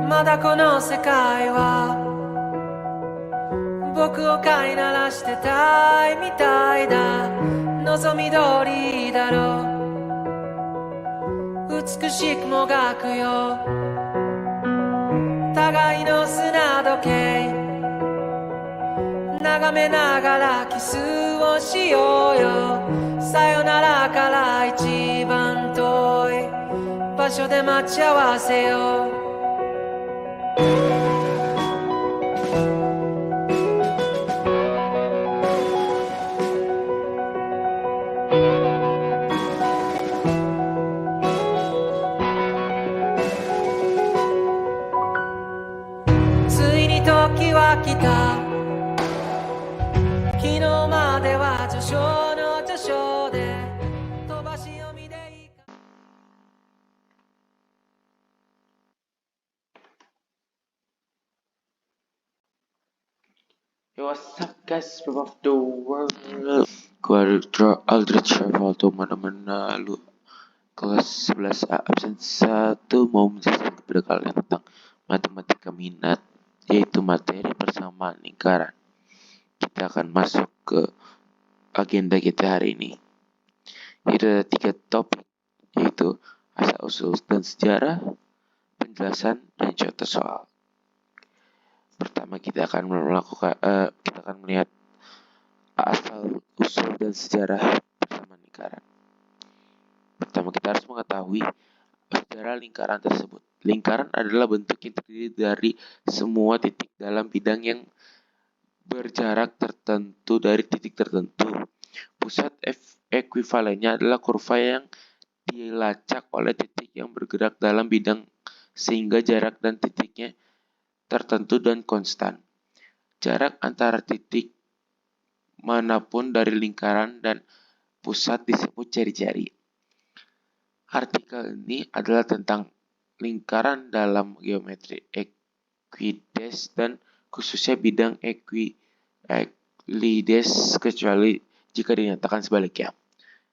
まだこの世界は僕を飼いならしてたいみたいだ。望み通りだろう、美しくもがくよ互いの砂時計、眺めながらキスをしようよ。さよならから一番遠い場所で待ち合わせよう。ついに時は来た。昨日までは序章の序章で飛ばし読みでいいか。Yo, what's up guys, people of the world. Gue Aldrich Valdo mana-mana lu kelas 11A absen 1 mau menjelaskan kepada kalian tentang matematika minat, yaitu materi persamaan lingkaran. Kita akan masuk ke agenda kita hari ini. Yaitu ada 3 topik, yaitu asal-usul dan sejarah, penjelasan, dan contoh soal. Pertama kita akan melihat asal usul dan sejarah persamaan lingkaran. Pertama kita harus mengetahui sejarah lingkaran tersebut. Lingkaran adalah bentuk yang terdiri dari semua titik dalam bidang yang berjarak tertentu dari titik tertentu. Pusat ekuivalennya adalah kurva yang dilacak oleh titik yang bergerak dalam bidang sehingga jarak dan titiknya tertentu dan konstan. Jarak antara titik manapun dari lingkaran dan pusat disebut jari-jari. Artikel ini adalah tentang lingkaran dalam geometri Euclides dan khususnya bidang Euclides kecuali jika dinyatakan sebaliknya.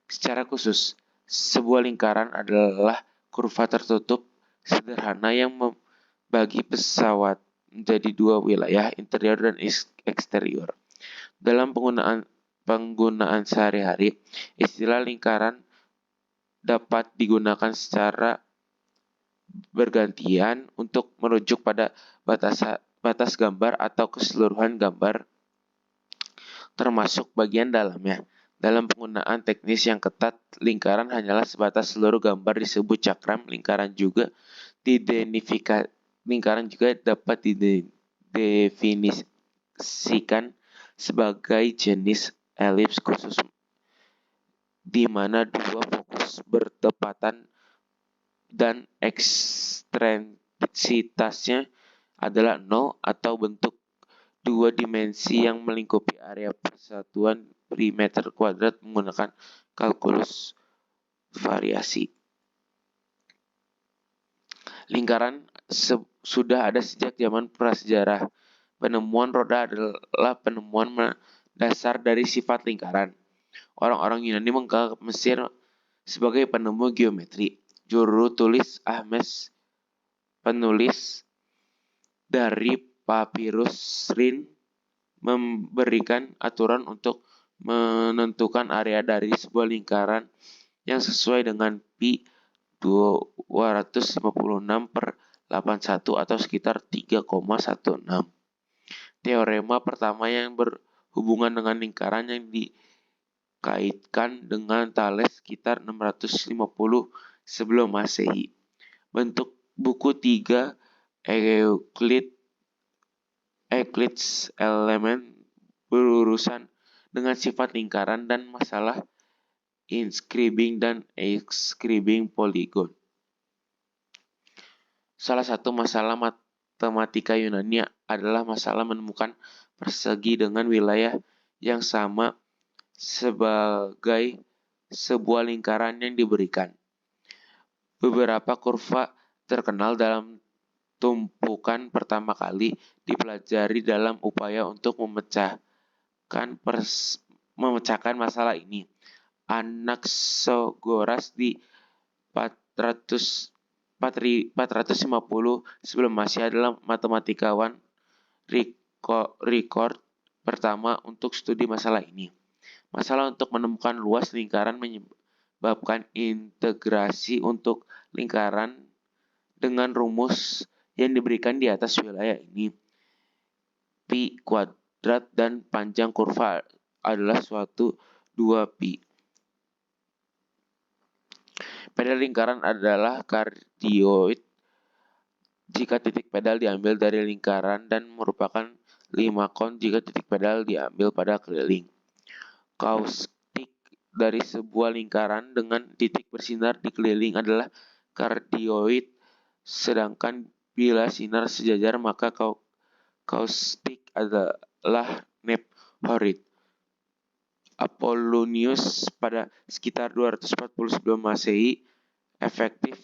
Secara khusus, sebuah lingkaran adalah kurva tertutup sederhana yang membagi pesawat menjadi 2 wilayah, interior dan eksterior. Dalam penggunaan sehari-hari, istilah lingkaran dapat digunakan secara bergantian untuk merujuk pada batas gambar atau keseluruhan gambar termasuk bagian dalamnya. Dalam penggunaan teknis yang ketat, lingkaran hanyalah sebatas seluruh gambar disebut cakram. Lingkaran juga dapat didefinisikan sebagai jenis elips khusus di mana 2 fokus bertepatan dan ekstensitasnya adalah 0 atau bentuk 2 dimensi yang melingkupi area persatuan perimeter kuadrat menggunakan kalkulus variasi. Lingkaran sudah ada sejak zaman prasejarah. Penemuan roda adalah penemuan dasar dari sifat lingkaran. Orang-orang Yunani menganggap Mesir sebagai penemu geometri. Juru tulis Ahmes, penulis dari papirus Rin, memberikan aturan untuk menentukan area dari sebuah lingkaran yang sesuai dengan pi 256/81 atau sekitar 3,16. Teorema pertama yang berhubungan dengan lingkaran yang dikaitkan dengan Thales sekitar 650 sebelum Masehi. Bentuk buku 3 Euclides Elements berurusan dengan sifat lingkaran dan masalah inscribing dan excluding polygon. Salah satu masalah matematika Yunani adalah masalah menemukan persegi dengan wilayah yang sama sebagai sebuah lingkaran yang diberikan. Beberapa kurva terkenal dalam tumpukan pertama kali dipelajari dalam upaya untuk memecahkan masalah ini. Anaxagoras di 450 sebelum Masehi adalah matematikawan record pertama untuk studi masalah ini. Masalah untuk menemukan luas lingkaran menyebabkan integrasi untuk lingkaran dengan rumus yang diberikan di atas wilayah ini. Pi kuadrat dan panjang kurva adalah suatu 2pi. Pedal lingkaran adalah kardioid jika titik pedal diambil dari lingkaran dan merupakan 5 kon jika titik pedal diambil pada keliling. Kaustik dari sebuah lingkaran dengan titik bersinar di keliling adalah kardioid, sedangkan bila sinar sejajar maka kaustik adalah nephroid. Apollonius pada sekitar 240 sebelum Masehi efektif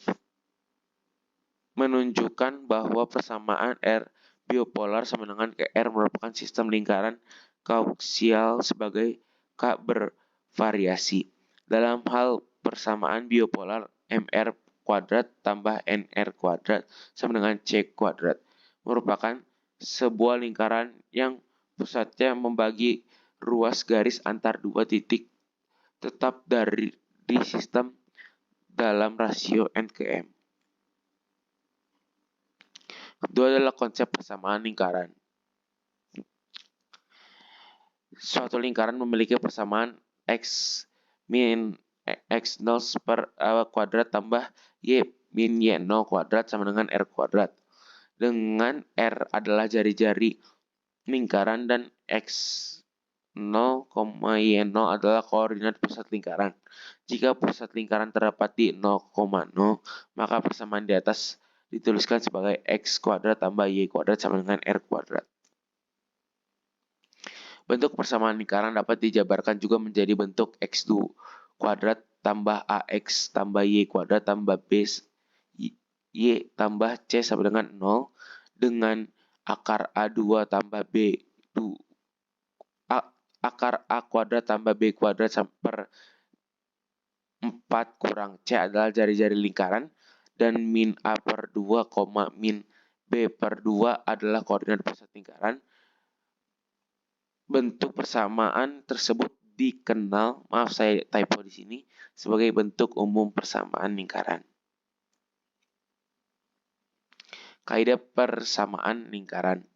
menunjukkan bahwa persamaan R biopolar sama dengan R merupakan sistem lingkaran koaksial sebagai K bervariasi. Dalam hal persamaan biopolar, MR kuadrat tambah NR kuadrat sama dengan C kuadrat merupakan sebuah lingkaran yang pusatnya membagi ruas garis antar dua titik tetap di sistem dalam rasio N ke M. Kedua adalah konsep persamaan lingkaran. Suatu lingkaran memiliki persamaan X min X0 per kuadrat tambah Y min Y0 kuadrat sama dengan R kuadrat. Dengan R adalah jari-jari lingkaran dan X0, Y0 adalah koordinat pusat lingkaran. Jika pusat lingkaran terdapat di 0,0, maka persamaan di atas dituliskan sebagai X kuadrat tambah Y kuadrat sama dengan R kuadrat. Bentuk persamaan lingkaran dapat dijabarkan juga menjadi bentuk X2 kuadrat tambah AX tambah Y kuadrat tambah B Y tambah C sama dengan 0 dengan akar A2 tambah B akar A kuadrat tambah B kuadrat per 4 kurang C adalah jari-jari lingkaran dan min A per 2, min B per 2 adalah koordinat pusat lingkaran. Bentuk persamaan tersebut dikenal, maaf saya typo di sini, sebagai bentuk umum persamaan lingkaran. Kaidah persamaan lingkaran.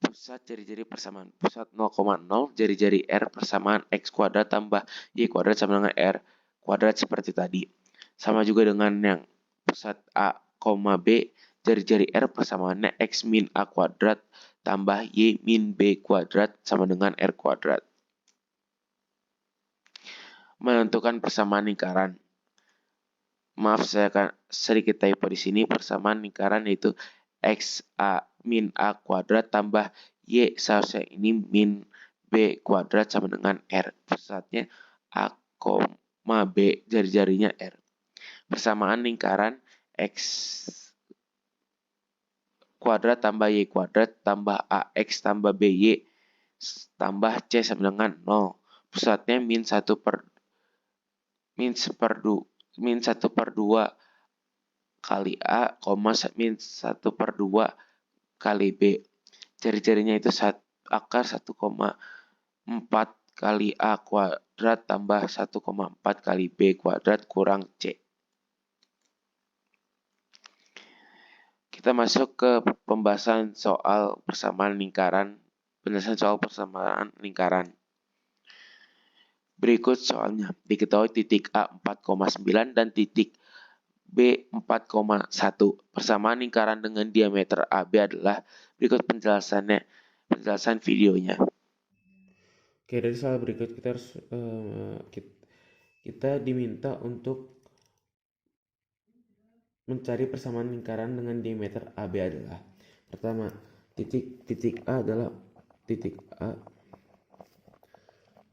Pusat jari-jari persamaan. Pusat 0,0 jari-jari R persamaan X kuadrat tambah Y kuadrat sama dengan R kuadrat seperti tadi. Sama juga dengan yang pusat A, B jari-jari R persamaannya X min A kuadrat tambah Y min B kuadrat sama dengan R kuadrat. Menentukan persamaan lingkaran. Maaf, saya akan sedikit typo di sini. Persamaan lingkaran yaitu X A min A kuadrat tambah Y seharusnya ini min B kuadrat sama dengan R. Pusatnya A, B, jari-jarinya R. Persamaan lingkaran X kuadrat tambah Y kuadrat tambah AX tambah BY tambah C sama dengan 0. Pusatnya min 1 per 2 kali A, min 1 per 2 kali B. Jari-jarinya itu akar 1,4 kali A kuadrat tambah 1,4 kali B kuadrat kurang C. Kita masuk ke pembahasan soal persamaan lingkaran. Penjelasan soal persamaan lingkaran. Berikut soalnya. Diketahui titik A 4,9 dan titik B 4,1. Persamaan lingkaran dengan diameter AB adalah berikut penjelasan videonya. Oke, dari soal berikut kita harus kita diminta untuk mencari persamaan lingkaran dengan diameter AB adalah pertama titik A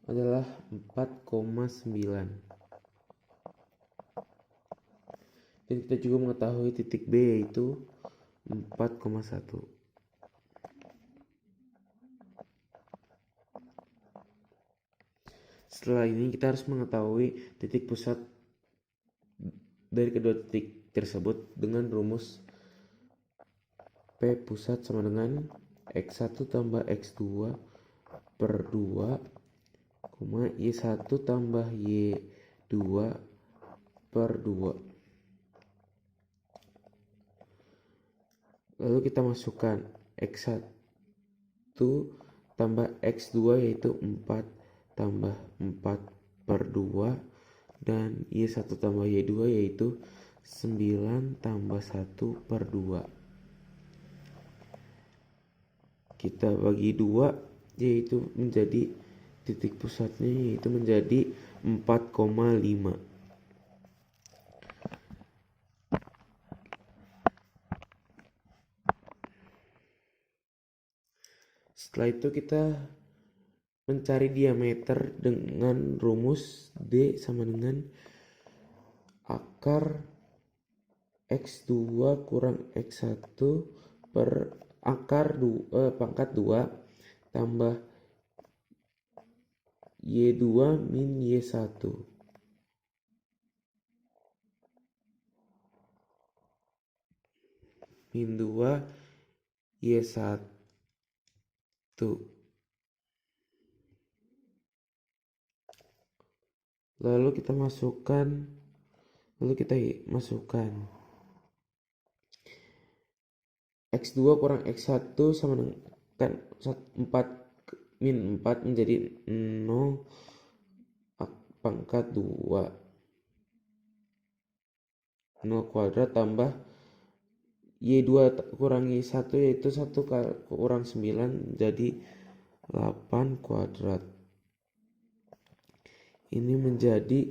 adalah 4,9 dan kita juga mengetahui titik B yaitu 4,1. Setelah ini kita harus mengetahui titik pusat dari kedua titik tersebut dengan rumus P pusat sama dengan X1 tambah X2 per 2, Y1 tambah Y2 per 2. Lalu kita masukkan X1 tambah X2 yaitu 4 tambah 4 per 2, dan Y1 tambah Y2 yaitu 9 tambah 1 per 2. Kita bagi 2 yaitu menjadi titik pusatnya yaitu menjadi 4,5. Setelah itu kita mencari diameter dengan rumus D sama dengan akar X2 kurang X1 per akar pangkat 2 tambah Y2 min Y1. Min 2 Y1. Lalu kita masukkan X2 kurang X1 sama dengan 4 min 4 menjadi 0 pangkat 2 0 kuadrat tambah Y2 kurang Y1 yaitu 1 kurang 9 jadi 8 kuadrat. Ini menjadi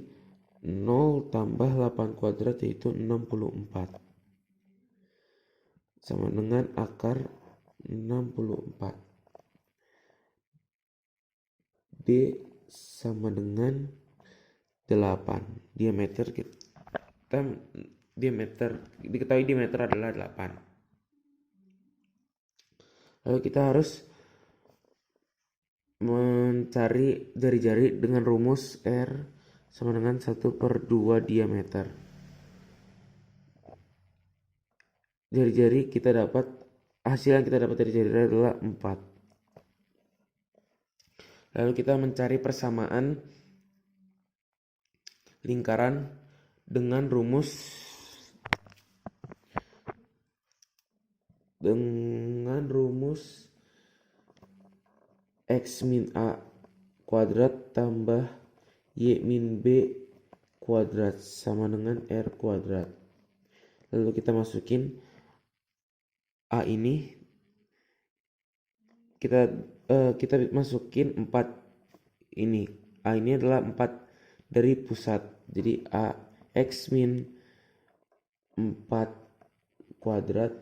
0 tambah 8 kuadrat yaitu 64 sama dengan akar 64. D sama dengan 8. Diketahui diameter adalah 8. Lalu kita harus mencari jari-jari dengan rumus R sama dengan 1 per 2 diameter. Jari-jari kita dapat, hasil yang kita dapat dari jari adalah 4. Lalu kita mencari persamaan lingkaran dengan rumus X min A kuadrat tambah Y min B kuadrat sama dengan R kuadrat. Lalu kita masukin A ini, kita masukin 4 ini. A ini adalah 4 dari pusat. Jadi A X min 4 kuadrat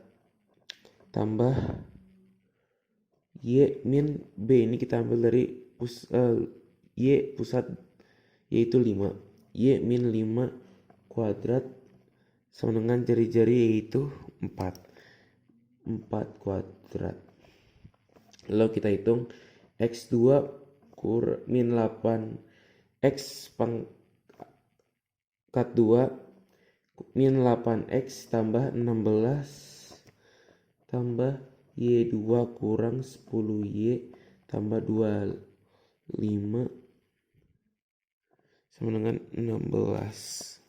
tambah Y min B, ini kita ambil dari Y pusat yaitu 5. Y min 5 kuadrat sama dengan jari-jari yaitu 4 kuadrat. Lalu kita hitung X2 min 8 X pangkat 2 min 8X tambah 16 tambah Y2 kurang 10Y tambah 25 sama dengan 16.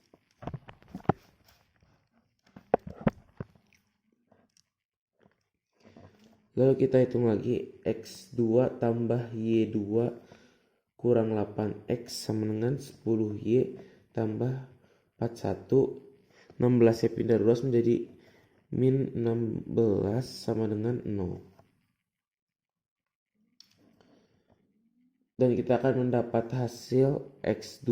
Lalu kita hitung lagi X2 tambah Y2 kurang 8X sama dengan 10Y tambah 41. 16 pindah 12 menjadi min 16 sama dengan 0. Dan kita akan mendapat hasil X2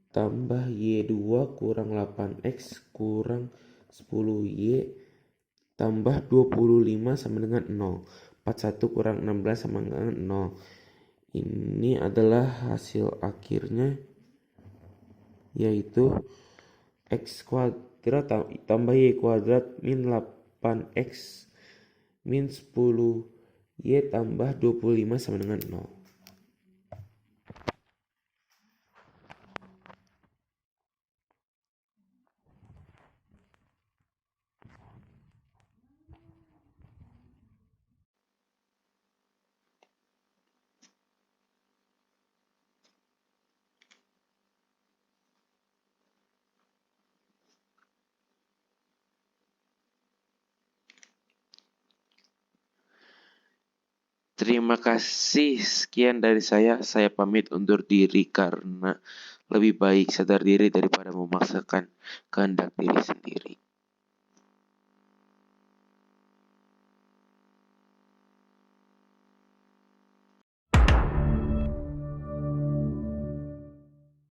tambah Y2 kurang 8X kurang 10Y tambah 25 sama dengan 0. 41 kurang 16 sama dengan 0. Ini adalah hasil akhirnya, yaitu X2 Kira tambah Y kuadrat min 8X min 10 Y tambah 25 sama dengan 0. Terima kasih, sekian dari saya. Saya pamit undur diri karena lebih baik sadar diri daripada memaksakan kehendak diri sendiri.